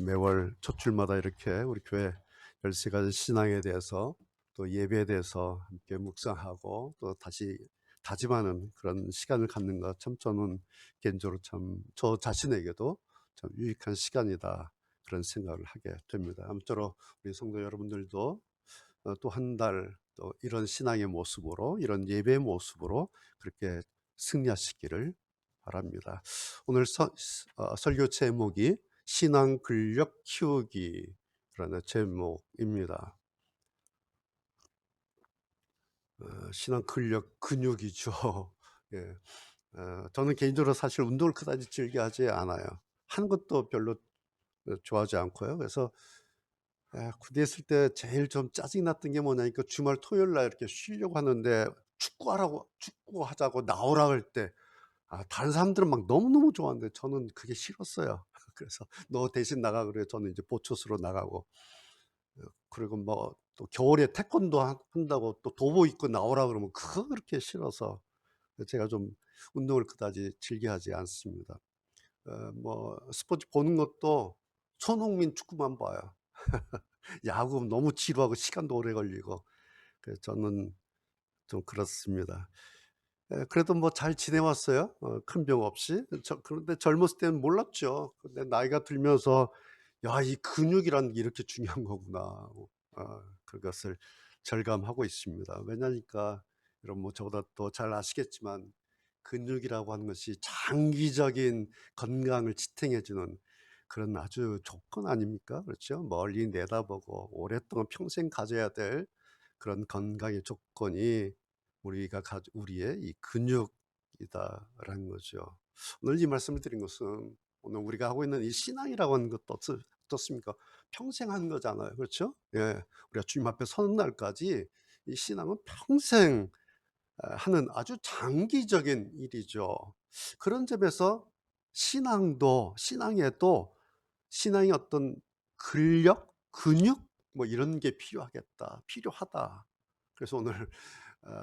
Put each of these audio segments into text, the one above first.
매월 첫 주일마다 이렇게 우리 교회 13가지 신앙에 대해서 또 예배에 대해서 함께 묵상하고 또 다시 다짐하는 그런 시간을 갖는 것 참 저는 개인적으로 참 저 자신에게도 참 유익한 시간이다 그런 생각을 하게 됩니다. 아무쪼록 우리 성도 여러분들도 또 한 달 또 이런 신앙의 모습으로 이런 예배의 모습으로 그렇게 승리하시기를 바랍니다. 오늘 설교 제목이 신앙 근력 키우기라는 제목입니다. 신앙 근력 근육이죠. 예. 저는 개인적으로 사실 운동을 그다지 즐겨 하지 않아요. 하는 것도 별로 좋아하지 않고요. 그래서 군대 있을 때 제일 좀 짜증났던 게 뭐냐니까 주말 토요일 날 이렇게 쉬려고 하는데 축구하자고 나오라 할 때 다른 사람들은 막 너무너무 좋아하는데 저는 그게 싫었어요. 그래서 "너 대신 나가." 그래요. 저는 이제 보초스로 나가고. 그리고 뭐 또 겨울에 태권도 한다고 또 도복 입고 나오라 그러면 그거 그렇게 싫어서 제가 좀 운동을 그다지 즐겨하지 않습니다. 뭐 스포츠 보는 것도 손흥민 축구만 봐요. 야구는 너무 지루하고 시간도 오래 걸리고. 그래서 저는 좀 그렇습니다. 그래도 뭐 잘 지내왔어요. 큰 병 없이. 그런데 젊었을 때는 몰랐죠. 근데 나이가 들면서 '야, 이 근육이라는 게 이렇게 중요한 거구나.' 그것을 절감하고 있습니다. 왜냐니까 여러분 뭐 저보다 더 잘 아시겠지만 근육이라고 하는 것이 장기적인 건강을 지탱해 주는 그런 아주 조건 아닙니까? 그렇죠? 멀리 내다보고 오랫동안 평생 가져야 될 그런 건강의 조건이 우리의 이 근육이다라는 거죠. 오늘 이 말씀을 드린 것은 오늘 우리가 하고 있는 이 신앙이라고 하는 것도 어떻습니까? 평생 하는 거잖아요. 그렇죠? 예. 우리가 주님 앞에 서는 날까지 이 신앙은 평생 하는 아주 장기적인 일이죠. 그런 점에서 신앙에도 신앙의 어떤 근력, 근육 뭐 이런 게 필요하다. 그래서 오늘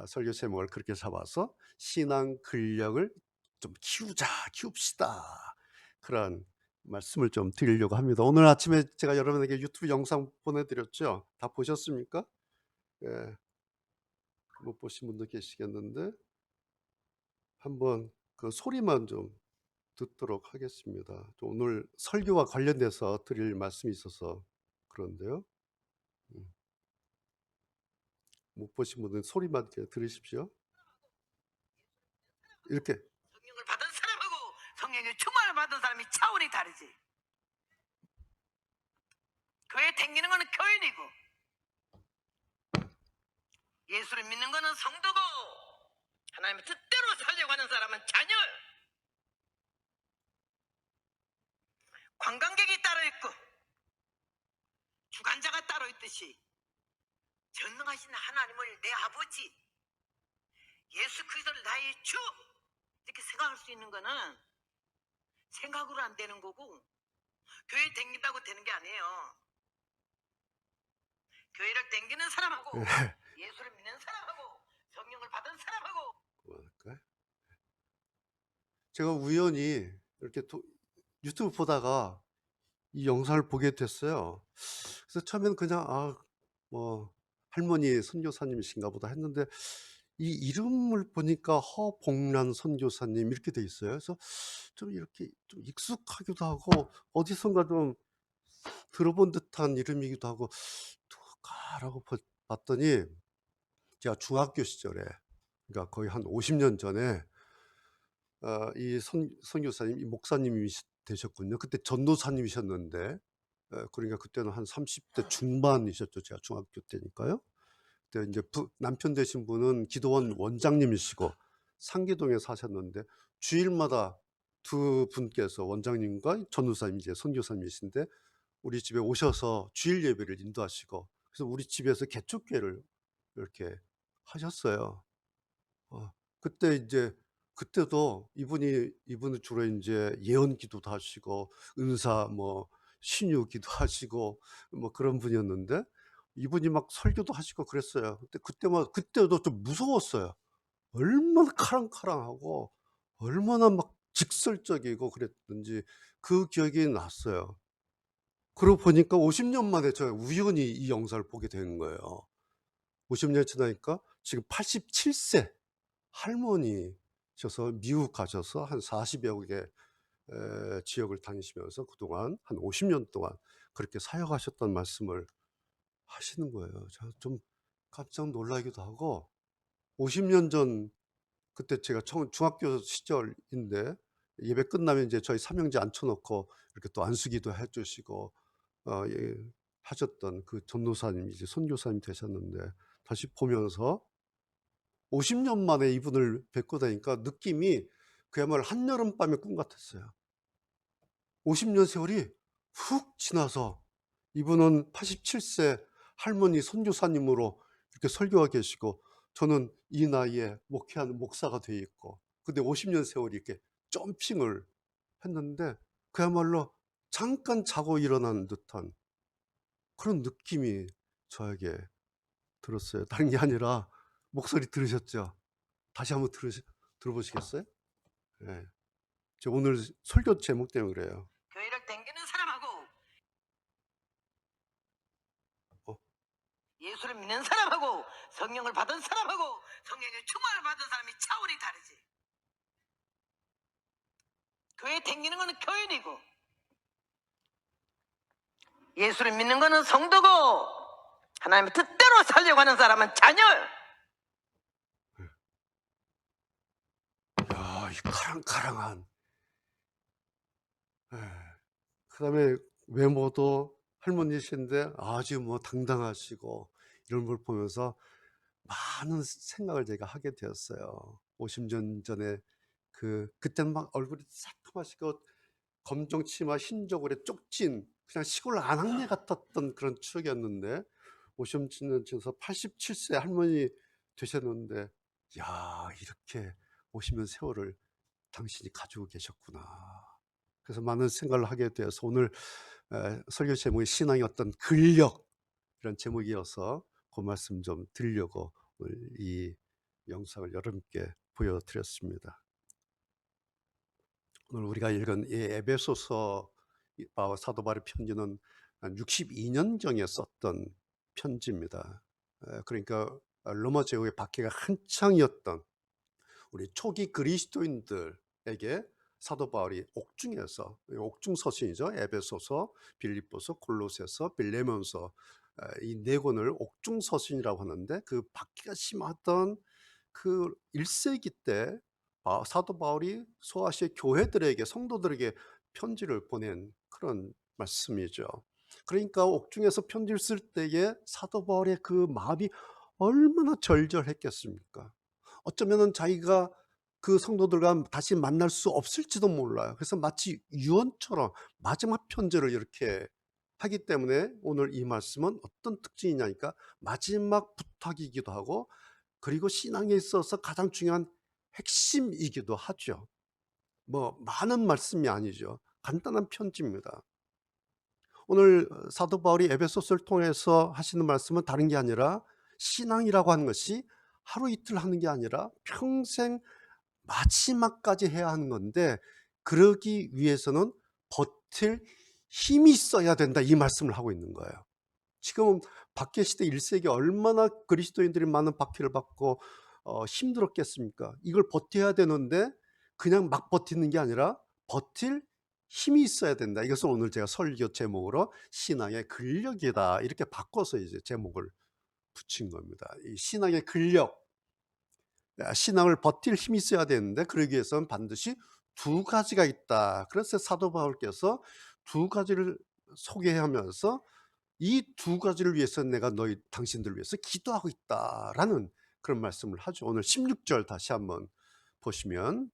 설교 제목을 그렇게 잡아서 신앙 근력을 좀 키웁시다. 그런 말씀을 좀 드리려고 합니다. 오늘 아침에 제가 여러분에게 유튜브 영상 보내드렸죠? 다 보셨습니까? 예, 못 보신 분도 계시겠는데 한번 그 소리만 좀 듣도록 하겠습니다. 오늘 설교와 관련돼서 드릴 말씀이 있어서 그런데요. 음, 못 보신 분은 소리만 이렇게 들으십시오. 이렇게 성령을 받은 사람하고 성령의 충만을 받은 사람이 차원이 다르지. 교회 댕기는 거는 교인이고 예수를 믿는 거는 성도고 하나님의 뜻대로 살려고 하는 사람은 자녀. 관광객이 따로 있고 주관자가 따로 있듯이 전능하신 하나님을 내 아버지 예수 그리스도를 나의 주 이렇게 생각할 수 있는 거는 생각으로 안 되는 거고 교회 댕긴다고 되는 게 아니에요. 교회를 댕기는 사람하고 예수를 믿는 사람하고 성령을 받은 사람하고 뭐랄까요? 제가 우연히 이렇게 유튜브 보다가 이 영상을 보게 됐어요. 그래서 처음에는 그냥 뭐 할머니 선교사님이신가 보다 했는데 이 이름을 보니까 허복란 선교사님 이렇게 돼 있어요. 그래서 좀 이렇게 좀 익숙하기도 하고 어디선가 좀 들어본 듯한 이름이기도 하고 누굴까라고 봤더니 제가 중학교 시절에 그러니까 거의 한 50년 전에 이 선교사님, 이 목사님이 되셨군요. 그때 전도사님이셨는데 그러니까 그때는 한 30대 중반이셨죠. 제가 중학교 때니까요. 그때 이제 남편 되신 분은 기도원 원장님이시고 상계동에 사셨는데 주일마다 두 분께서 원장님과 전도사님 이제 선교사님이신데 우리 집에 오셔서 주일 예배를 인도하시고 그래서 우리 집에서 개척교회를 이렇게 하셨어요. 그때 이제 그때도 이분은 주로 인제 예언 기도도 하시고 은사 뭐 신유 기도하시고 뭐 그런 분이었는데 이분이 막 설교도 하시고 그랬어요. 그때도 좀 무서웠어요. 얼마나 카랑카랑하고 얼마나 막 직설적이고 그랬던지 그 기억이 났어요. 그러고 보니까 50년 만에 제가 우연히 이 영상을 보게 된 거예요. 50년 지나니까 지금 87세 할머니셔서 미국 가셔서 한 40여 개 지역을 다니시면서 그동안 한 50년 동안 그렇게 사역하셨던 말씀을 하시는 거예요. 제가 좀 깜짝 놀라기도 하고 50년 전 그때 제가 중학교 시절인데 예배 끝나면 이제 저희 삼형제 앉혀놓고 이렇게 또 안수기도 해주시고 예, 하셨던 그 전도사님이 이제 선교사님 되셨는데 다시 보면서 50년 만에 이분을 뵙고 다니까 느낌이 그야말로 한여름밤의 꿈 같았어요. 50년 세월이 훅 지나서 이분은 87세 할머니 선교사님으로 이렇게 설교하고 계시고 저는 이 나이에 목회하는 목사가 되어 있고 근데 50년 세월이 이렇게 점핑을 했는데 그야말로 잠깐 자고 일어난 듯한 그런 느낌이 저에게 들었어요. 다른 게 아니라 목소리 들으셨죠? 다시 한번 들어보시겠어요? 네. 저 오늘 설교 제목 때문에 그래요. 교회를 댕기는 사람하고 예수를 믿는 사람하고 성령을 받은 사람하고 성령의 충만을 받은 사람이 차원이 다르지. 교회 댕기는 거는 교인이고 예수를 믿는 거는 성도고 하나님의 뜻대로 살려고 하는 사람은 자녀. 야, 이 카랑카랑한. 그다음에 외모도 할머니신데 아주 뭐 당당하시고 이런 걸 보면서 많은 생각을 제가 하게 되었어요. 50년 전에 그때는 막 얼굴이 새카마시고 검정 치마 흰 저고리에 쪽진 그냥 시골 아낙네 같았던 그런 추억이었는데 50년 지나서 87세 할머니 되셨는데 야 이렇게 50년 세월을 당신이 가지고 계셨구나. 그래서 많은 생각을 하게 되어서 오늘 설교 제목이 신앙의 어떤 근력 이런 제목이어서 그 말씀 좀 드리려고 오늘 이 영상을 여러분께 보여드렸습니다. 오늘 우리가 읽은 이 에베소서 사도 바울의 편지는 한 62년경에 썼던 편지입니다. 그러니까 로마 제국의 박해가 한창이었던 우리 초기 그리스도인들에게 사도 바울이 옥중 서신이죠. 에베소서, 빌립보서, 골로새서, 빌레몬서 이 네 권을 옥중 서신이라고 하는데 그 박해가 심하던 그 1세기 때 사도 바울이 소아시아 교회들에게 성도들에게 편지를 보낸 그런 말씀이죠. 그러니까 옥중에서 편지를 쓸 때에 사도 바울의 그 마음이 얼마나 절절했겠습니까? 어쩌면은 자기가 그 성도들과 다시 만날 수 없을지도 몰라요. 그래서 마치 유언처럼 마지막 편지를 이렇게 하기 때문에 오늘 이 말씀은 어떤 특징이냐니까 마지막 부탁이기도 하고 그리고 신앙에 있어서 가장 중요한 핵심이기도 하죠. 뭐 많은 말씀이 아니죠. 간단한 편지입니다. 오늘 사도 바울이 에베소서를 통해서 하시는 말씀은 다른 게 아니라 신앙이라고 하는 것이 하루 이틀 하는 게 아니라 평생 마지막까지 해야 하는 건데 그러기 위해서는 버틸 힘이 있어야 된다 이 말씀을 하고 있는 거예요. 지금 박해 시대 1세기 얼마나 그리스도인들이 많은 박해를 받고 힘들었겠습니까? 이걸 버텨야 되는데 그냥 막 버티는 게 아니라 버틸 힘이 있어야 된다. 이것을 오늘 제가 설교 제목으로 신앙의 근력이다 이렇게 바꿔서 이제 제목을 붙인 겁니다. 이 신앙의 근력, 신앙을 버틸 힘이 있어야 되는데 그러기 위해서는 반드시 두 가지가 있다. 그래서 사도 바울께서 두 가지를 소개하면서 이 두 가지를 위해서 내가 당신들을 위해서 기도하고 있다라는 그런 말씀을 하죠. 오늘 16절 다시 한번 보시면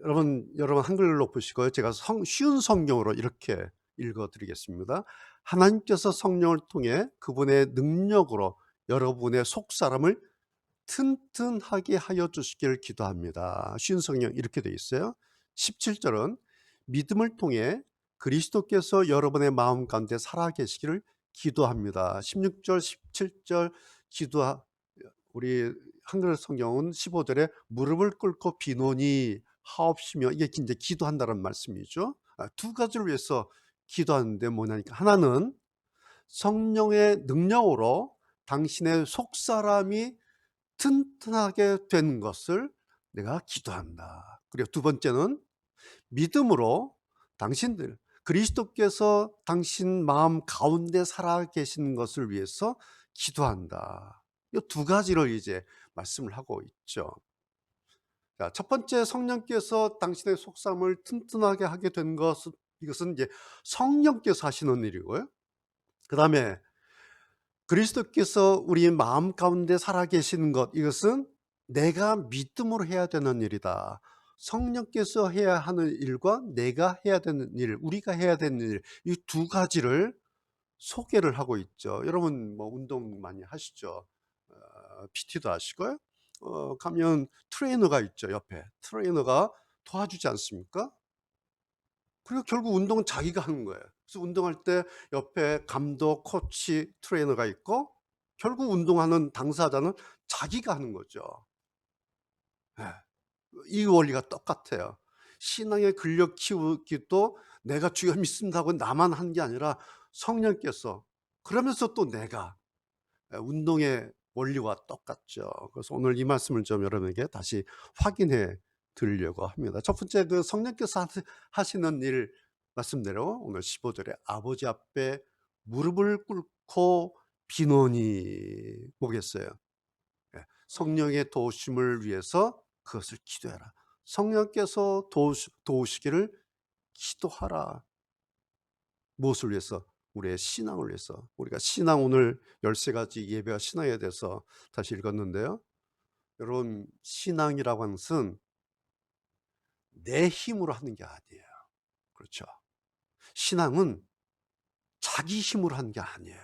여러분 한글로 보시고요. 제가 쉬운 성경으로 이렇게 읽어드리겠습니다. 하나님께서 성령을 통해 그분의 능력으로 여러분의 속사람을 튼튼하게 하여 주시기를 기도합니다. 쉬운 성경 이렇게 되어 있어요. 17절은 믿음을 통해 그리스도께서 여러분의 마음 가운데 살아계시기를 기도합니다. 16절, 17절 우리 한글 성경은 15절에 무릎을 꿇고 비노니 하옵시며 이게 이제 기도한다는 말씀이죠. 두 가지를 위해서 기도하는데 뭐냐니까 하나는 성령의 능력으로 당신의 속사람이 튼튼하게 되는 것을 내가 기도한다. 그리고 두 번째는 믿음으로 당신들 그리스도께서 당신 마음 가운데 살아 계시는 것을 위해서 기도한다. 이 두 가지를 이제 말씀을 하고 있죠. 자, 첫 번째 성령께서 당신의 속삼을 튼튼하게 하게 된 것은 이것은 이제 성령께서 하시는 일이고요. 그다음에 그리스도께서 우리 마음 가운데 살아 계시는 것, 이것은 내가 믿음으로 해야 되는 일이다. 성령께서 해야 하는 일과 내가 해야 되는 일, 우리가 해야 되는 일, 이 두 가지를 소개를 하고 있죠. 여러분 뭐 운동 많이 하시죠? PT도 하시고요. 가면 트레이너가 있죠. 옆에 트레이너가 도와주지 않습니까? 그리고 결국 운동은 자기가 하는 거예요. 그래서 운동할 때 옆에 감독, 코치, 트레이너가 있고 결국 운동하는 당사자는 자기가 하는 거죠. 예. 이 원리가 똑같아요. 신앙의 근력 키우기도 내가 주여 믿습니다고 나만 하는 게 아니라 성령께서, 그러면서 또 내가, 운동의 원리와 똑같죠. 그래서 오늘 이 말씀을 좀 여러분에게 다시 확인해 드리려고 합니다. 첫 번째, 그 성령께서 하시는 일 말씀대로 오늘 15절에 아버지 앞에 무릎을 꿇고 비노니 뭐겠어요? 예, 성령의 도우심을 위해서 그것을 기도해라. 성령께서 도우시기를 기도하라. 무엇을 위해서? 우리의 신앙을 위해서. 우리가 신앙, 오늘 13가지 예배와 신앙에 대해서 다시 읽었는데요. 여러분, 신앙이라고 하는 것은 내 힘으로 하는 게 아니에요. 그렇죠? 신앙은 자기 힘으로 하는 게 아니에요.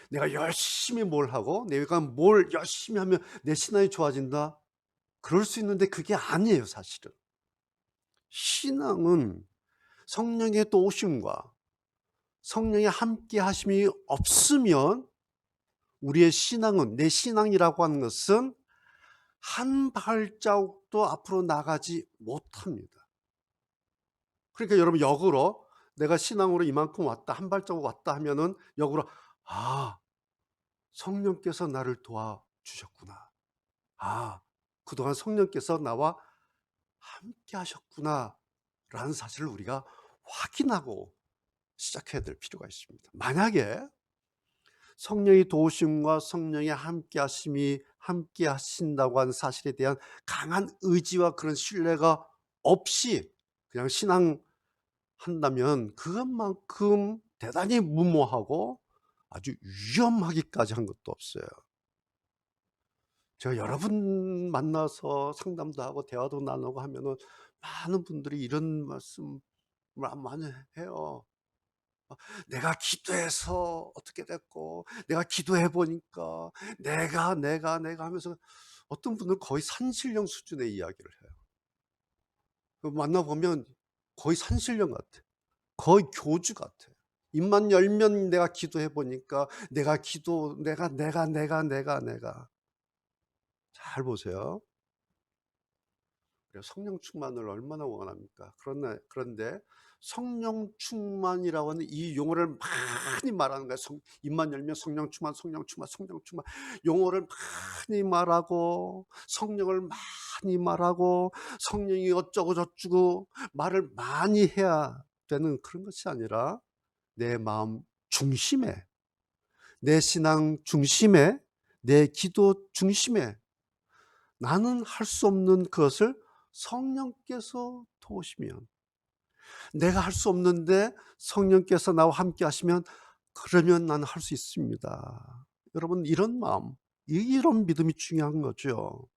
내가 열심히 뭘 하고 내가 뭘 열심히 하면 내 신앙이 좋아진다? 그럴 수 있는데 그게 아니에요, 사실은. 신앙은 성령의 또 오심과 성령의 함께 하심이 없으면 우리의 신앙은, 내 신앙이라고 하는 것은 한 발자국도 앞으로 나가지 못합니다. 그러니까 여러분, 역으로 내가 신앙으로 이만큼 왔다, 한 발자국 왔다 하면은 역으로, 아, 성령께서 나를 도와주셨구나. 아, 그동안 성령께서 나와 함께 하셨구나 라는 사실을 우리가 확인하고 시작해야 될 필요가 있습니다. 만약에 성령의 도우심과 성령의 함께 하심이 함께 하신다고 하는 사실에 대한 강한 의지와 그런 신뢰가 없이 그냥 신앙한다면 그것만큼 대단히 무모하고 아주 위험하기까지 한 것도 없어요. 제가 여러분 만나서 상담도 하고 대화도 나누고 하면은 많은 분들이 이런 말씀을 많이 해요. 내가 기도해서 어떻게 됐고, 내가 기도해 보니까 내가 하면서 어떤 분들은 거의 산신령 수준의 이야기를 해요. 만나보면 거의 산신령 같아. 거의 교주 같아. 입만 열면 내가 기도해 보니까 내가 잘 보세요. 성령 충만을 얼마나 원합니까? 그런데 성령 충만이라고 하는 이 용어를 많이 말하는 거예요. 입만 열면 성령 충만, 성령 충만, 성령 충만. 용어를 많이 말하고 성령을 많이 말하고 성령이 어쩌고 저쩌고 말을 많이 해야 되는 그런 것이 아니라 내 마음 중심에, 내 신앙 중심에, 내 기도 중심에 나는 할 수 없는 그것을 성령께서 도우시면, 내가 할 수 없는데 성령께서 나와 함께 하시면 그러면 나는 할 수 있습니다. 여러분, 이런 마음, 이런 믿음이 중요한 거죠.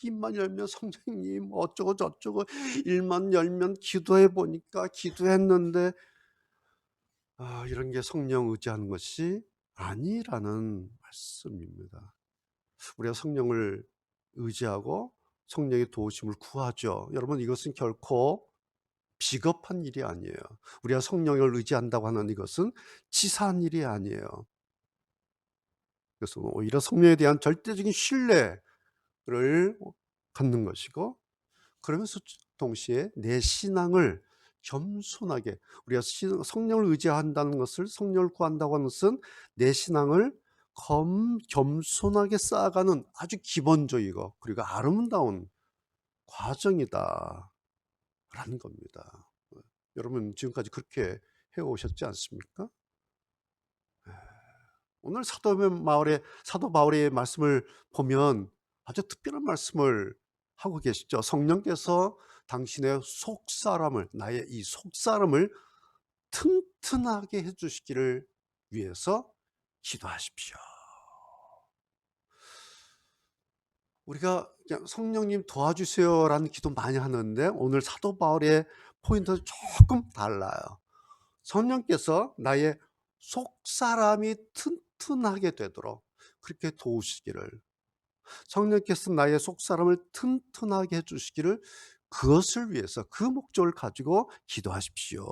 입만 열면 성령님 어쩌고 저쩌고, 일만 열면 기도해 보니까 기도했는데, 이런 게 성령 의지하는 것이 아니라는 말씀입니다. 우리가 성령을 의지하고 성령의 도우심을 구하죠. 여러분, 이것은 결코 비겁한 일이 아니에요. 우리가 성령을 의지한다고 하는 이것은 치사한 일이 아니에요. 그래서 오히려 성령에 대한 절대적인 신뢰를 갖는 것이고, 그러면서 동시에 내 신앙을 겸손하게, 우리가 성령을 의지한다는 것을, 성령을 구한다고 하는 것은 내 신앙을 겸손하게 쌓아가는 아주 기본적이고 그리고 아름다운 과정이다 라는 겁니다. 여러분 지금까지 그렇게 해오셨지 않습니까? 오늘 사도 바울의 말씀을 보면 아주 특별한 말씀을 하고 계시죠. 성령께서 당신의 속사람을, 나의 이 속사람을 튼튼하게 해주시기를 위해서 기도하십시오. 우리가 그냥 성령님 도와주세요라는 기도 많이 하는데 오늘 사도 바울의 포인트는 조금 달라요. 성령께서 나의 속사람이 튼튼하게 되도록 그렇게 도우시기를, 성령께서 나의 속사람을 튼튼하게 해주시기를, 그것을 위해서 그 목적을 가지고 기도하십시오.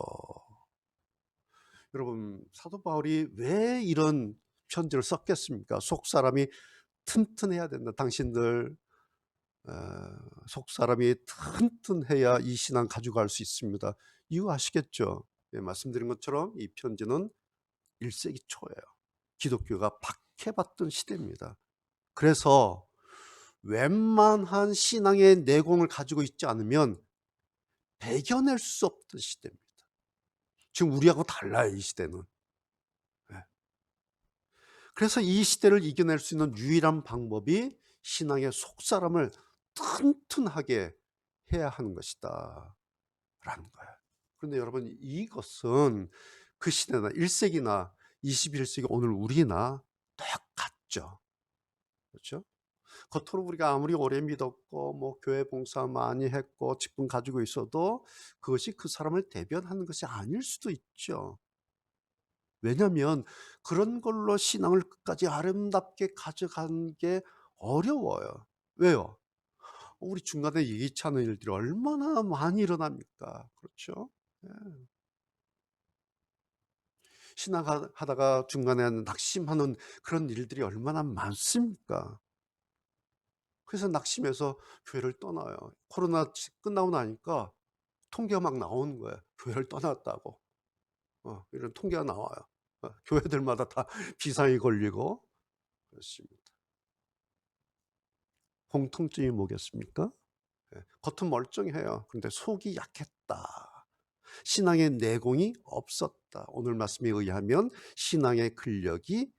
여러분 사도 바울이 왜 이런 편지를 썼겠습니까? 속사람이 튼튼해야 된다. 당신들 속사람이 튼튼해야 이 신앙 가져갈 수 있습니다. 이유 아시겠죠? 예, 말씀드린 것처럼 이 편지는 1세기 초예요. 기독교가 박해받던 시대입니다. 그래서 웬만한 신앙의 내공을 가지고 있지 않으면 배겨낼 수 없던 시대입니다. 지금 우리하고 달라요, 이 시대는. 네. 그래서 이 시대를 이겨낼 수 있는 유일한 방법이 신앙의 속사람을 튼튼하게 해야 하는 것이다 라는 거예요. 그런데 여러분 이것은 그 시대나 1세기나 21세기 오늘 우리나 똑같죠. 그렇죠? 겉으로 우리가 아무리 오래 믿었고 뭐 교회 봉사 많이 했고 직분 가지고 있어도 그것이 그 사람을 대변하는 것이 아닐 수도 있죠. 왜냐하면 그런 걸로 신앙을 끝까지 아름답게 가져가는 게 어려워요. 왜요? 우리 중간에 예기치 않은 일들이 얼마나 많이 일어납니까? 그렇죠? 예. 신앙하다가 중간에 낙심하는 그런 일들이 얼마나 많습니까? 그래서 낙심해서 교회를 떠나요. 코로나 끝나고 나니까 통계가 막 나오는 거예요. 교회를 떠났다고. 이런 통계가 나와요. 교회들마다 다 비상이 걸리고 그렇습니다. 공통점이 뭐겠습니까? 겉은 멀쩡해요. 그런데 속이 약했다. 신앙의 내공이 없었다. 오늘 말씀에 의하면 신앙의 근력이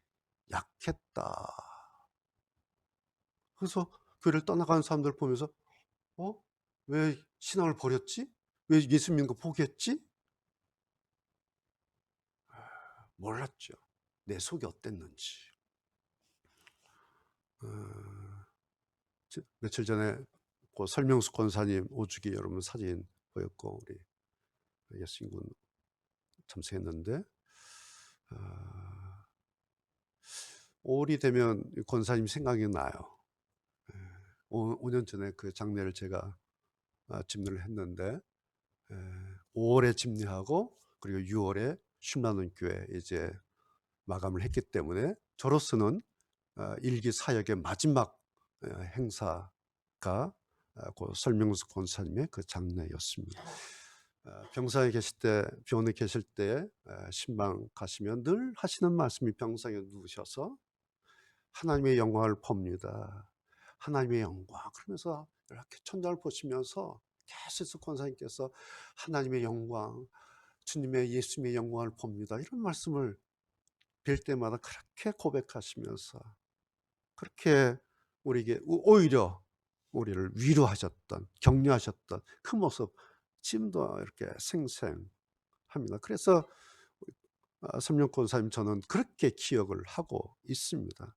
약했다. 그래서 교회를 떠나가는 사람들 보면서 왜 신앙을 버렸지? 왜 예수 믿는 거 포기했지? 몰랐죠. 내 속이 어땠는지. 며칠 전에 그 설명수 권사님 오주기 여러분 사진 보였고 우리 예수님군 참석했는데 5월이 되면 권사님 생각이 나요. 5년 전에 그 장례를 제가 집례를 했는데 5월에 집례하고 그리고 6월에 신라는 교회 이제 마감을 했기 때문에 저로서는 일기 사역의 마지막 행사가 그 설명수 권사님의 그 장례였습니다. 병상에 계실 때, 병원에 계실 때 신방 가시면 늘 하시는 말씀이 병상에 누우셔서 하나님의 영광을 봅니다. 하나님의 영광. 그러면서 이렇게 천장을 보시면서 계속 권사님께서 하나님의 영광, 주님의 예수님의 영광을 봅니다. 이런 말씀을 뵐 때마다 그렇게 고백하시면서 그렇게 우리에게 오히려 우리를 위로하셨던, 격려하셨던 그 모습 지금도 이렇게 생생합니다. 그래서 설명 권사님 저는 그렇게 기억을 하고 있습니다.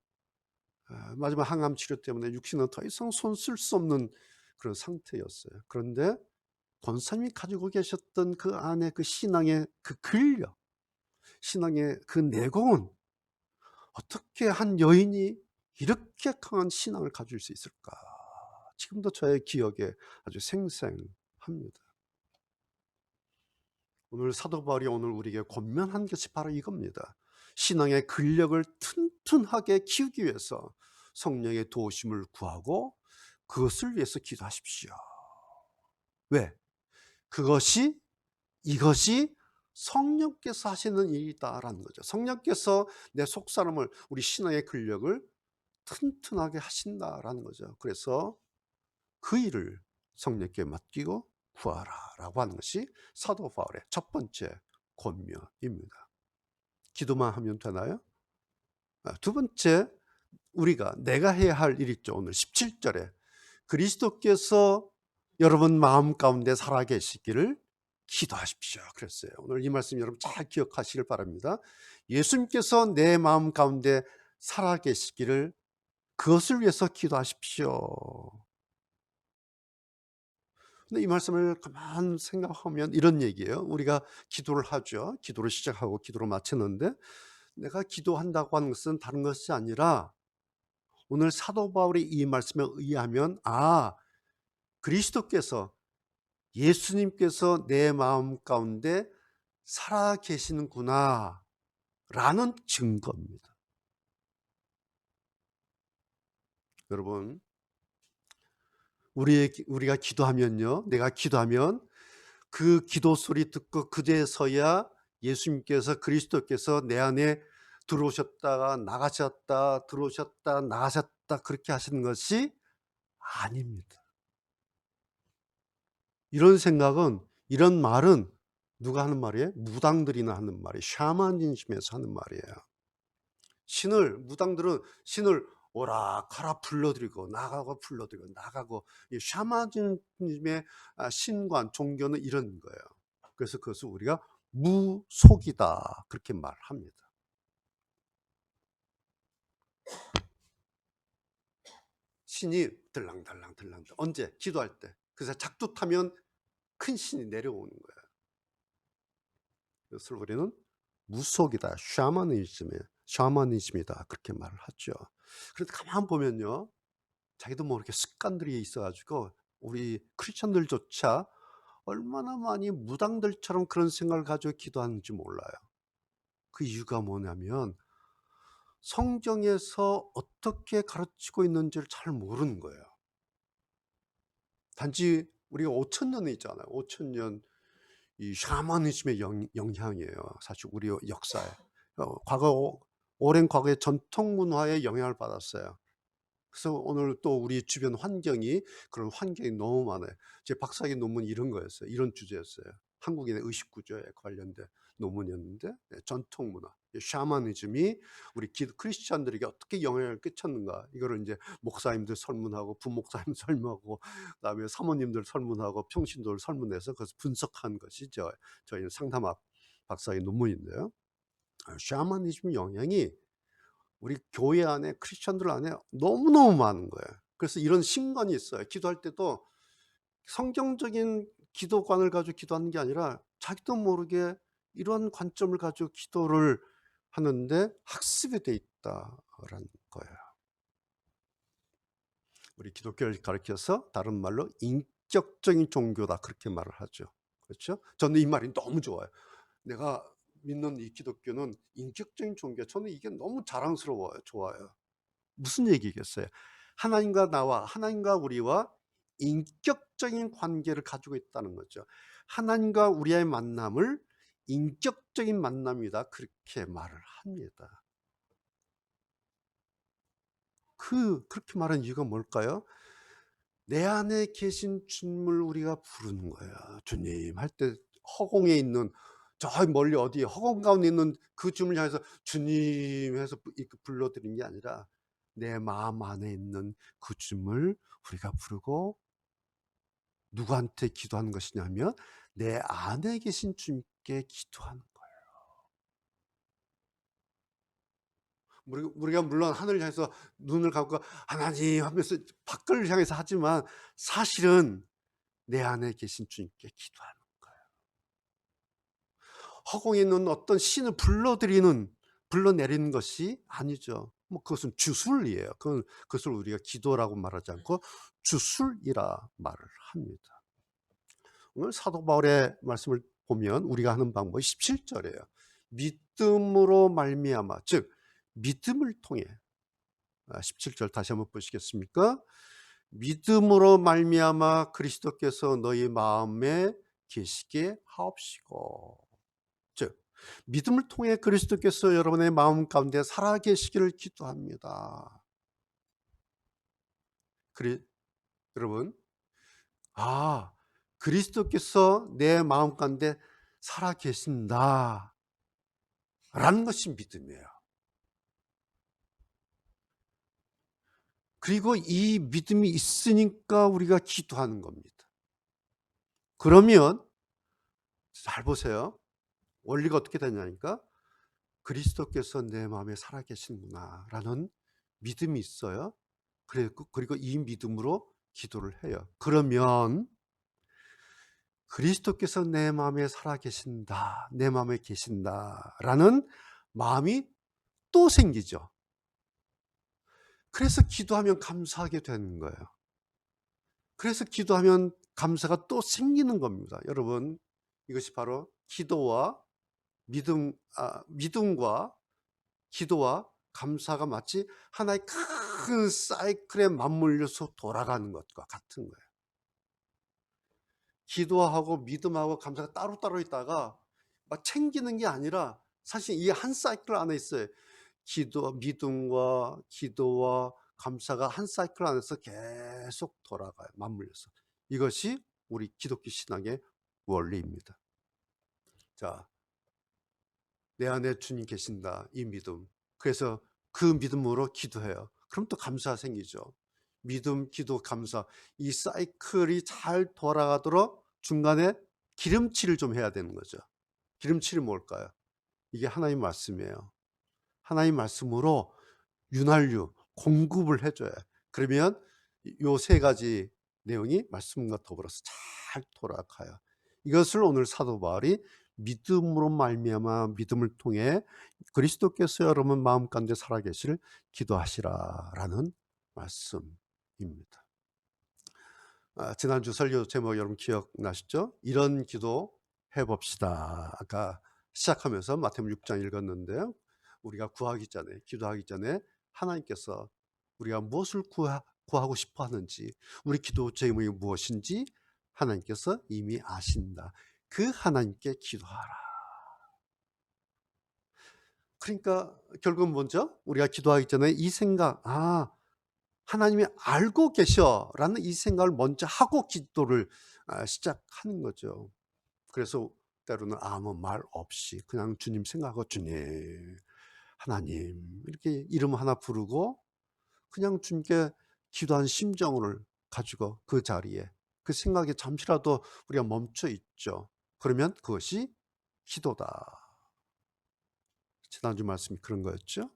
마지막 항암 치료 때문에 육신은 더 이상 손 쓸 수 없는 그런 상태였어요. 그런데 권사님이 가지고 계셨던 그 안에 그 신앙의 그 근력, 신앙의 그 내공은 어떻게 한 여인이 이렇게 강한 신앙을 가질 수 있을까? 지금도 저의 기억에 아주 생생합니다. 오늘 사도 바울이 오늘 우리에게 권면한 것이 바로 이겁니다. 신앙의 근력을 튼튼하게 키우기 위해서 성령의 도우심을 구하고 그것을 위해서 기도하십시오. 왜? 이것이 성령께서 하시는 일이다라는 거죠. 성령께서 내 속사람을, 우리 신앙의 근력을 튼튼하게 하신다라는 거죠. 그래서 그 일을 성령께 맡기고 구하라라고 하는 것이 사도 바울의 첫 번째 권면입니다. 기도만 하면 되나요? 두 번째, 내가 해야 할 일 있죠. 오늘 17절에 그리스도께서 여러분 마음 가운데 살아계시기를 기도하십시오 그랬어요. 오늘 이 말씀 여러분 잘 기억하시길 바랍니다. 예수님께서 내 마음 가운데 살아계시기를, 그것을 위해서 기도하십시오. 근데 이 말씀을 가만 생각하면 이런 얘기예요. 우리가 기도를 하죠. 기도를 시작하고 기도를 마치는데, 내가 기도한다고 하는 것은 다른 것이 아니라, 오늘 사도 바울의 이 말씀에 의하면 그리스도께서, 예수님께서 내 마음 가운데 살아 계시는구나 라는 증거입니다. 여러분, 우리가 기도하면요, 내가 기도하면 그 기도 소리 듣고 그제서야 예수님께서, 그리스도께서 내 안에 들어오셨다가 나가셨다, 들어오셨다 나가셨다 그렇게 하시는 것이 아닙니다. 이런 말은 누가 하는 말이에요? 무당들이나 하는 말이에요. 샤머니즘에서 하는 말이에요. 무당들은 신을 오락가락 불러들이고 나가고 불러들이고 나가고, 이 샤머니즘의 신관 종교는 이런 거예요. 그래서 그것을 우리가 무속이다 그렇게 말합니다. 신이 들랑달랑 언제? 기도할 때. 그래서 작두 타면 큰 신이 내려오는 거예요. 그것을 우리는 무속이다, 샤머니즘이다 그렇게 말을 하죠. 그런데 가만 보면요, 자기도 모르게 습관들이 있어가지고 우리 크리스천들조차 얼마나 많이 무당들처럼 그런 생각을 가지고 기도하는지 몰라요. 그 이유가 뭐냐면 성경에서 어떻게 가르치고 있는지를 잘 모르는 거예요. 단지 우리가 5,000년이 있잖아요. 5,000년 이 샤머니즘의 영향이에요. 사실 우리 역사에. 오랜 과거의 전통 문화의 영향을 받았어요. 그래서 오늘 또 우리 주변 환경이, 그런 환경이 너무 많아요. 제 박사학위 논문이 이런 거였어요. 이런 주제였어요. 한국인의 의식 구조에 관련된 논문이었는데, 전통 문화, 샤머니즘이 우리 크리스천들에게 어떻게 영향을 끼쳤는가, 이거를 이제 목사님들 설문하고 부목사님 설문하고 그다음에 사모님들 설문하고 평신도를 설문해서 그것을 분석한 것이 저희 상담학 박사학위 논문인데요. 샤머니즘 영향이 우리 교회 안에, 크리스천들 안에 너무너무 많은 거예요. 그래서 이런 신관이 있어요. 기도할 때도 성경적인 기도관을 가지고 기도하는 게 아니라 자기도 모르게 이런 관점을 가지고 기도를 하는데 학습이 돼 있다라는 거예요. 우리 기독교를 가르쳐서 다른 말로 인격적인 종교다 그렇게 말을 하죠. 그렇죠? 저는 이 말이 너무 좋아요. 내가 믿는 이 기독교는 인격적인 종교야. 저는 이게 너무 자랑스러워요. 좋아요. 무슨 얘기겠어요? 하나님과 우리와 인격적인 관계를 가지고 있다는 거죠. 하나님과 우리의 만남을 인격적인 만남이다 그렇게 말을 합니다. 그렇게 말한 이유가 뭘까요? 내 안에 계신 주님을 우리가 부르는 거야. 주님 할 때 허공에 있는, 저 멀리 어디에 허공 가운데 있는 그 주님을 향해서 주님 해서 불러드리는 게 아니라 내 마음 안에 있는 그 주님을 우리가 부르고, 누구한테 기도하는 것이냐면 내 안에 계신 주님께 기도하는 거예요. 우리가 물론 하늘을 향해서 눈을 감고 하나님 하면서 밖을 향해서 하지만 사실은 내 안에 계신 주님께 기도하는 거예요. 허공에 있는 어떤 신을 불러내리는 것이 아니죠. 그것은 주술이에요. 그것을 우리가 기도라고 말하지 않고 주술이라 말을 합니다. 오늘 사도 바울의 말씀을 보면 우리가 하는 방법이 17절이에요. 믿음으로 말미암아, 즉 믿음을 통해. 17절 다시 한번 보시겠습니까? 믿음으로 말미암아 그리스도께서 너희 마음에 계시게 하옵시고. 즉 믿음을 통해 그리스도께서 여러분의 마음 가운데 살아 계시기를 기도합니다. 여러분, 그리스도께서 내 마음 가운데 살아 계신다 라는 것이 믿음이에요. 그리고 이 믿음이 있으니까 우리가 기도하는 겁니다. 그러면 잘 보세요. 원리가 어떻게 되냐니까 그리스도께서 내 마음에 살아 계시는구나 라는 믿음이 있어요. 그리고 이 믿음으로 기도를 해요. 그러면 그리스도께서 내 마음에 살아 계신다, 내 마음에 계신다 라는 마음이 또 생기죠. 그래서 기도하면 감사하게 되는 거예요. 그래서 기도하면 감사가 또 생기는 겁니다. 여러분, 이것이 바로 기도와 믿음과 기도와 감사가 마치 하나의 큰 사이클에 맞물려서 돌아가는 것과 같은 거예요. 기도하고 믿음하고 감사가 따로따로 있다가 막 챙기는 게 아니라 사실 이 한 사이클 안에 있어요. 믿음과 기도와 감사가 한 사이클 안에서 계속 돌아가요. 맞물려서. 이것이 우리 기독교 신앙의 원리입니다. 자, 내 안에 주님 계신다. 이 믿음. 그래서 그 믿음으로 기도해요. 그럼 또 감사가 생기죠. 믿음, 기도, 감사. 이 사이클이 잘 돌아가도록 중간에 기름칠을 좀 해야 되는 거죠. 기름칠이 뭘까요? 이게 하나님 말씀이에요. 하나님 말씀으로 윤활유, 공급을 해줘요. 그러면 요 세 가지 내용이 말씀과 더불어서 잘 돌아가요. 이것을 오늘 사도 바울이 믿음으로 말미암아 믿음을 통해 그리스도께서 여러분 마음 가운데 살아계시를 기도하시라라는 말씀입니다. 지난주 설교 제목 여러분 기억나시죠? 이런 기도 해봅시다. 아까 시작하면서 마태복음 6장 읽었는데요. 우리가 구하기 전에, 기도하기 전에 하나님께서 우리가 무엇을 구하고 싶어 하는지, 우리 기도 제목이 무엇인지 하나님께서 이미 아신다. 그 하나님께 기도하라. 그러니까 결국은 먼저 우리가 기도하기 전에 이 생각, 하나님이 알고 계셔라는 이 생각을 먼저 하고 기도를 시작하는 거죠. 그래서 때로는 아무 말 없이 그냥 주님 생각하고 주님, 하나님 이렇게 이름 하나 부르고 그냥 주님께 기도한 심정을 가지고 그 자리에 그 생각에 잠시라도 우리가 멈춰 있죠. 그러면 그것이 기도다. 지난주 말씀이 그런 거였죠.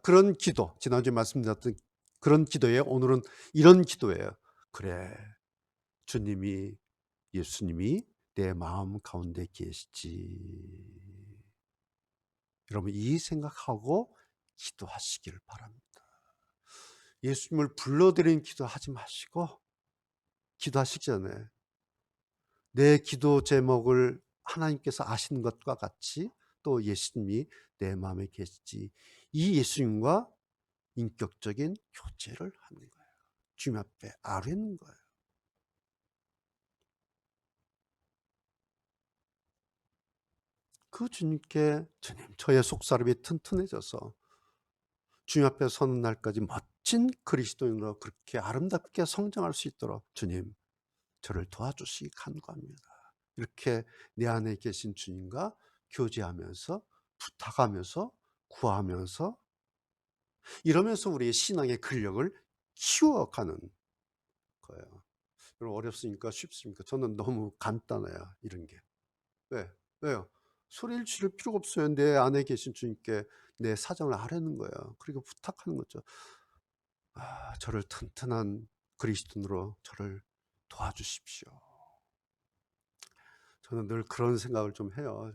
그런 기도, 지난주에 말씀드렸던 그런 기도에 오늘은 이런 기도예요. 그래, 주님이, 예수님이 내 마음 가운데 계시지. 여러분 이 생각하고 기도하시기를 바랍니다. 예수님을 불러드리는 기도하지 마시고 기도하시기 전에 내 기도 제목을 하나님께서 아시는 것과 같이 또 예수님이 내 마음에 계시지. 이 예수님과 인격적인 교제를 하는 거예요. 주님 앞에 아뢰는 거예요. 그 주님께 주님 저의 속사람이 튼튼해져서 주님 앞에 서는 날까지 멋진 그리스도인으로 그렇게 아름답게 성장할 수 있도록 주님 저를 도와주시기 간구합니다. 이렇게 내 안에 계신 주님과 교제하면서 부탁하면서 구하면서 이러면서 우리의 신앙의 근력을 키워가는 거예요. 여러분 어렵습니까? 쉽습니까? 저는 너무 간단해요. 이런 게. 왜? 왜요? 소리를 지를 필요가 없어요. 내 안에 계신 주님께 내 사정을 아뢰는 거예요. 그리고 부탁하는 거죠. 저를 튼튼한 그리스도인으로 저를 도와주십시오. 저는 늘 그런 생각을 좀 해요.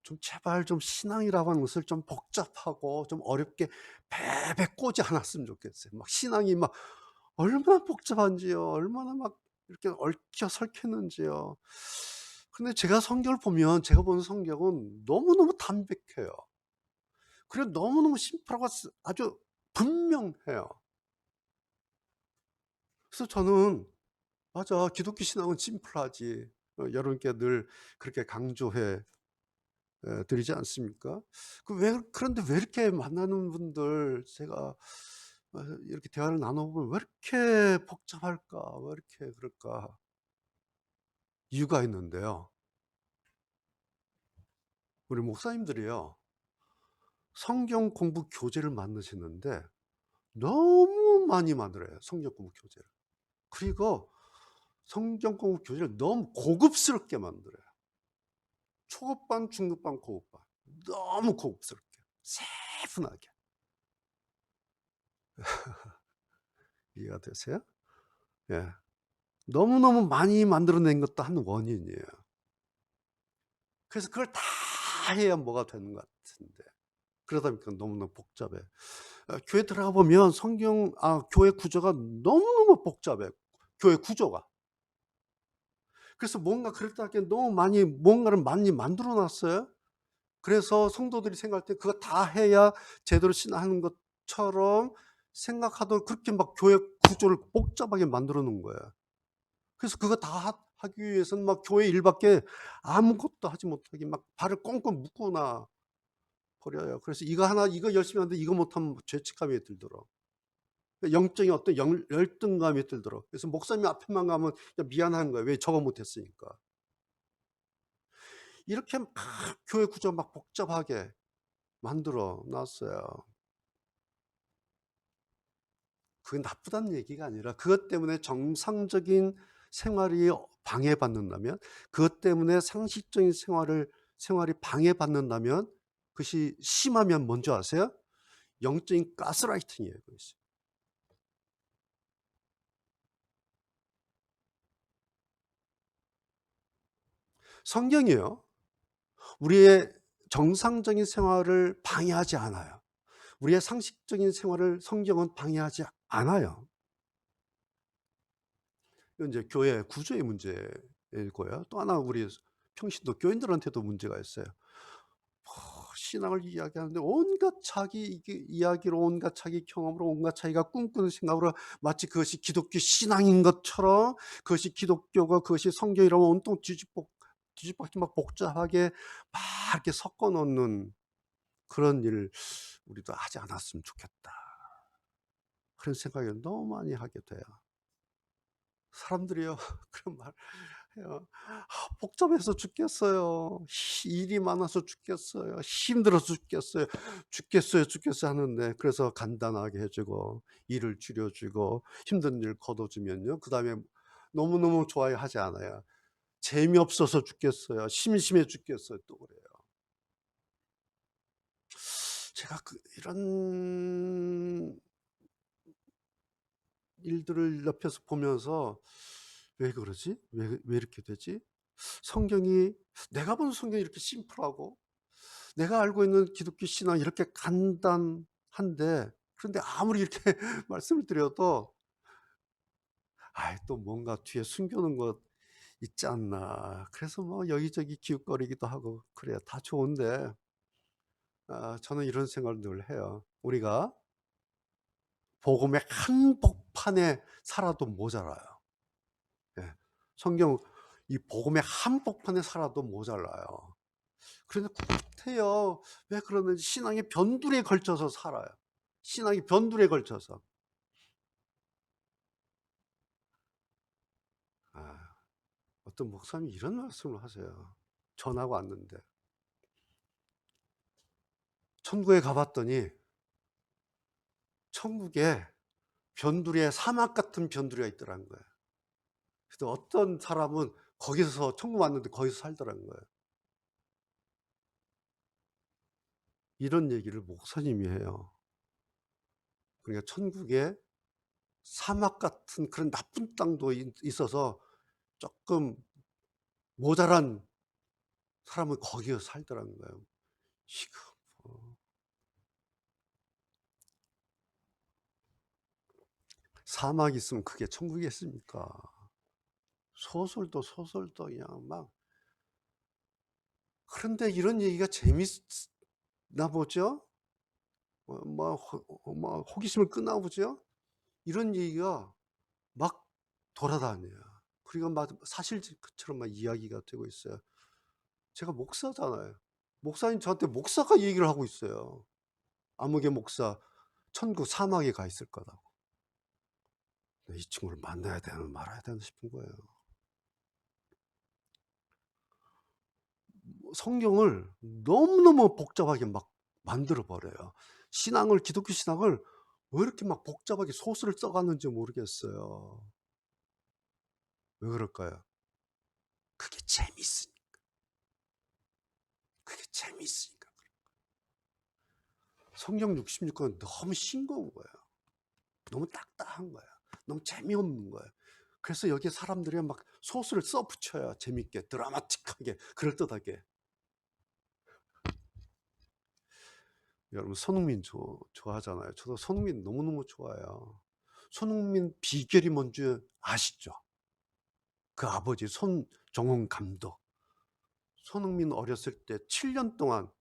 좀 제발 좀 신앙이라고 하는 것을 좀 복잡하고 좀 어렵게 베베 꼬지 않았으면 좋겠어요. 막 신앙이 막 얼마나 복잡한지요. 얼마나 막 이렇게 얽혀 설켰는지요. 근데 제가 성경을 보면 제가 보는 성경은 너무너무 담백해요. 그리고 너무너무 심플하고 아주 분명해요. 그래서 저는 맞아. 기독교 신앙은 심플하지. 여러분께 늘 그렇게 강조해 드리지 않습니까? 그런데 왜 이렇게 만나는 분들 제가 이렇게 대화를 나눠보면 왜 이렇게 복잡할까? 왜 이렇게 그럴까? 이유가 있는데요. 우리 목사님들이요. 성경 공부 교재를 만드시는데 너무 많이 만들어요. 성경 공부 교재를. 그리고 성경 공부 교재를 너무 고급스럽게 만들어요. 초급반, 중급반, 고급반. 너무 고급스럽게. 세분하게. 이해가 되세요? 예. 너무너무 많이 만들어낸 것도 한 원인이에요. 그래서 그걸 다 해야 뭐가 되는 것 같은데. 그러다 보니까 너무너무 복잡해. 교회 들어가 보면 교회 구조가 너무너무 복잡해. 교회 구조가. 그래서 뭔가 그럴 때 너무 뭔가를 많이 만들어 놨어요. 그래서 성도들이 생각할 때 그거 다 해야 제대로 신앙하는 것처럼 생각하도록 그렇게 막 교회 구조를 복잡하게 만들어 놓은 거예요. 그래서 그거 다 하기 위해서는 막 교회 일밖에 아무것도 하지 못하게 막 발을 꽁꽁 묶거나 버려요. 그래서 이거 열심히 하는데 이거 못하면 죄책감이 들더라고요. 영적인 어떤 열등감이 들더라고요. 그래서 목사님 앞에만 가면 그냥 미안한 거예요. 왜 저거 못했으니까. 이렇게 막 교회 구조 막 복잡하게 만들어 놨어요. 그게 나쁘다는 얘기가 아니라 그것 때문에 정상적인 생활이 방해받는다면, 그것 때문에 상식적인 생활이 방해받는다면, 그것이 심하면 뭔지 아세요? 영적인 가스라이팅이에요. 그것이. 성경이요. 우리의 정상적인 생활을 방해하지 않아요. 우리의 상식적인 생활을 성경은 방해하지 않아요. 이건 이제 교회 구조의 문제이고요. 또 하나 우리 평신도 교인들한테도 문제가 있어요. 신앙을 이야기하는데 온갖 자기 이야기로, 온갖 자기 경험으로, 온갖 자기가 꿈꾸는 생각으로 마치 그것이 기독교 신앙인 것처럼, 그것이 기독교가 그것이 성경이라고 온통 뒤집박지 막 복잡하게 막 이렇게 섞어 놓는 그런 일 우리도 하지 않았으면 좋겠다. 그런 생각을 너무 많이 하게 돼요. 사람들이요. 그런 말 해요. 복잡해서 죽겠어요. 일이 많아서 죽겠어요. 힘들어서 죽겠어요. 죽겠어요 하는데, 그래서 간단하게 해주고 일을 줄여주고 힘든 일 거둬주면요, 그 다음에 너무너무 좋아요 하지 않아요. 재미없어서 죽겠어요. 심심해 죽겠어요. 또 그래요. 제가 이런 일들을 옆에서 보면서 왜 그러지? 왜 이렇게 되지? 내가 본 성경이 이렇게 심플하고 내가 알고 있는 기독교 신앙이 이렇게 간단한데, 그런데 아무리 이렇게 말씀을 드려도 또 뭔가 뒤에 숨겨놓은 것 있지 않나. 그래서 뭐 여기저기 기웃거리기도 하고 그래요. 다 좋은데 저는 이런 생각을 늘 해요. 우리가 복음의 한복판에 살아도 모자라요. 예. 성경 이 복음의 한복판에 살아도 모자라요. 그런데 구태여 왜 그러는지, 신앙의 변두리에 걸쳐서 살아요. 신앙이 변두리에 걸쳐서. 어떤 목사님이 이런 말씀을 하세요. 전화가 왔는데 천국에 가봤더니 천국에 변두리에 사막 같은 변두리가 있더라는 거예요. 그래서 어떤 사람은 거기서 천국 왔는데 거기서 살더라는 거예요. 이런 얘기를 목사님이 해요. 그러니까 천국에 사막 같은 그런 나쁜 땅도 있어서 조금 모자란 사람은 거기서 살더라는 거예요. 이거 사막이 있으면 그게 천국이겠습니까? 소설도 그냥 막. 그런데 이런 얘기가 재밌나 보죠? 뭐 호기심을 끄나 보죠? 이런 얘기가 막 돌아다녀요. 그리고 막 사실처럼 막 이야기가 되고 있어요. 제가 목사잖아요. 목사님 저한테 목사가 얘기를 하고 있어요. 아무개 목사 천국 사막에 가 있을 거라고. 이 친구를 만나야 되나 말아야 되나 싶은 거예요. 성경을 너무너무 복잡하게 막 만들어 버려요. 기독교 신앙을 왜 이렇게 막 복잡하게 소설을 써 갔는지 모르겠어요. 왜 그럴까요? 그게 재밌으니까. 그게 재밌으니까. 성경 66권은 너무 싱거운 거예요. 너무 딱딱한 거예요. 너무 재미없는 거예요. 그래서 여기에 사람들이 막 소설을 써 붙여요. 재밌게, 드라마틱하게, 그럴듯하게. 여러분 손흥민 좋아하잖아요. 저도 손흥민 너무너무 좋아해요. 손흥민 비결이 뭔지 아시죠? 그 아버지 손정훈 감독. 손흥민 어렸을 때 7년 동안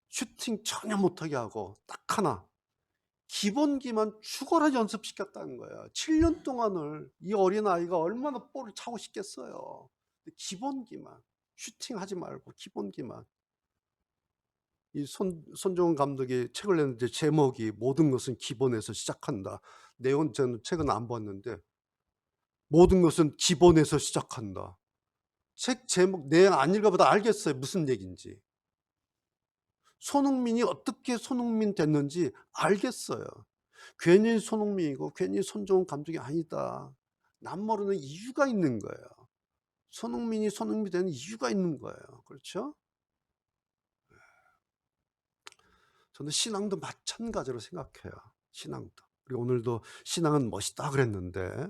슈팅 전혀 못하게 하고 딱 하나 기본기만 죽어라 연습시켰다는 거야. 7년 동안을 이 어린아이가 얼마나 볼을 차고 싶겠어요. 기본기만 슈팅하지 말고 기본기만. 이 손정은 감독이 책을 냈는데 제목이 모든 것은 기본에서 시작한다. 내용은 저는 책은 안 봤는데 모든 것은 기본에서 시작한다. 책 제목 내용 안 읽어봐도 알겠어요. 무슨 얘기인지. 손흥민이 어떻게 손흥민 됐는지 알겠어요. 괜히 손흥민이고 괜히 손정은 감독이 아니다. 남 모르는 이유가 있는 거예요. 손흥민이 손흥민이 되는 이유가 있는 거예요. 그렇죠? 저는 신앙도 마찬가지로 생각해요. 신앙도. 그리고 오늘도 신앙은 멋있다 그랬는데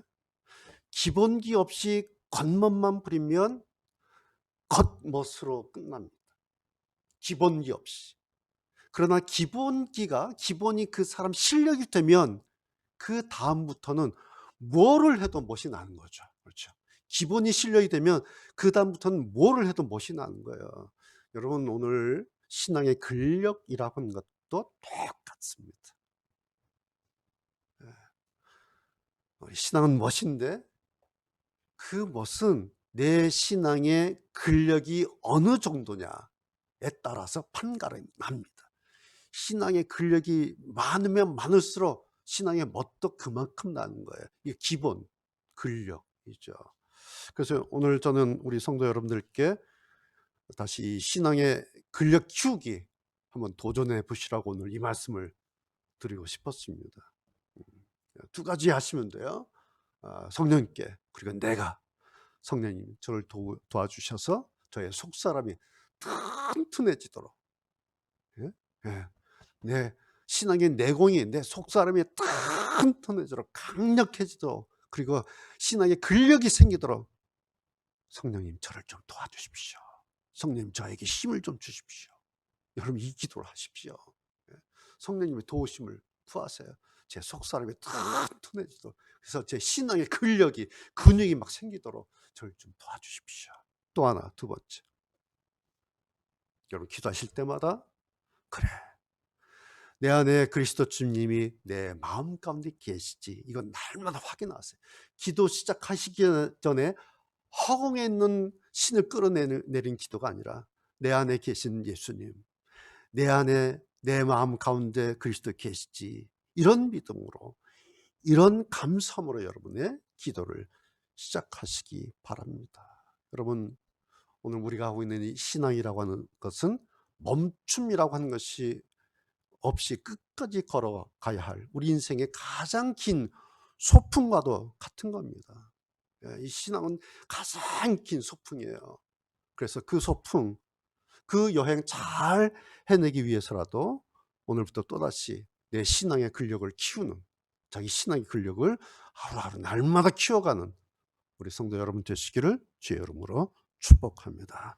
기본기 없이 겉멋만 부리면 겉멋으로 끝납니다. 기본기 없이. 그러나 기본이 그 사람 실력이 되면 그 다음부터는 뭐를 해도 멋이 나는 거죠. 그렇죠. 기본이 실력이 되면 그 다음부터는 뭐를 해도 멋이 나는 거예요. 여러분 오늘 신앙의 근력이라고 하는 것도 똑같습니다. 우리 신앙은 멋인데 그 멋은 내 신앙의 근력이 어느 정도냐에 따라서 판가름이 납니다. 신앙의 근력이 많으면 많을수록 신앙의 멋도 그만큼 나는 거예요. 이게 기본 근력이죠. 그래서 오늘 저는 우리 성도 여러분들께 다시 신앙의 근력 키우기 한번 도전해 보시라고 오늘 이 말씀을 드리고 싶었습니다. 두 가지 하시면 돼요. 성령님께 그리고 내가 성령님 저를 도와주셔서 저의 속사람이 튼튼해지도록 예? 예. 내 신앙의 내공이 내 속사람이 튼튼해지도록 강력해지도록 그리고 신앙의 근력이 생기도록 성령님 저를 좀 도와주십시오. 성령님 저에게 힘을 좀 주십시오. 여러분 이 기도를 하십시오. 예. 성령님의 도우심을 구하세요. 제 속사람이 튼튼해지도록 그래서 제 신앙의 근육이 막 생기도록 저를 좀 도와주십시오. 또 하나 두 번째 여러분 기도하실 때마다 그래 내 안에 그리스도 주님이 내 마음 가운데 계시지 이건 날마다 확인하세요. 기도 시작하시기 전에 허공에 있는 신을 끌어내린 기도가 아니라 내 안에 계신 예수님 내 안에 내 마음 가운데 그리스도 계시지 이런 믿음으로 이런 감사함으로 여러분의 기도를 시작하시기 바랍니다. 여러분 오늘 우리가 하고 있는 이 신앙이라고 하는 것은 멈춤이라고 하는 것이 없이 끝까지 걸어가야 할 우리 인생의 가장 긴 소풍과도 같은 겁니다. 이 신앙은 가장 긴 소풍이에요. 그래서 그 소풍, 그 여행 잘 해내기 위해서라도 오늘부터 또다시 내 신앙의 근력을 키우는 자기 신앙의 근력을 하루하루 날마다 키워가는 우리 성도 여러분 되시기를 주의 이름으로 축복합니다.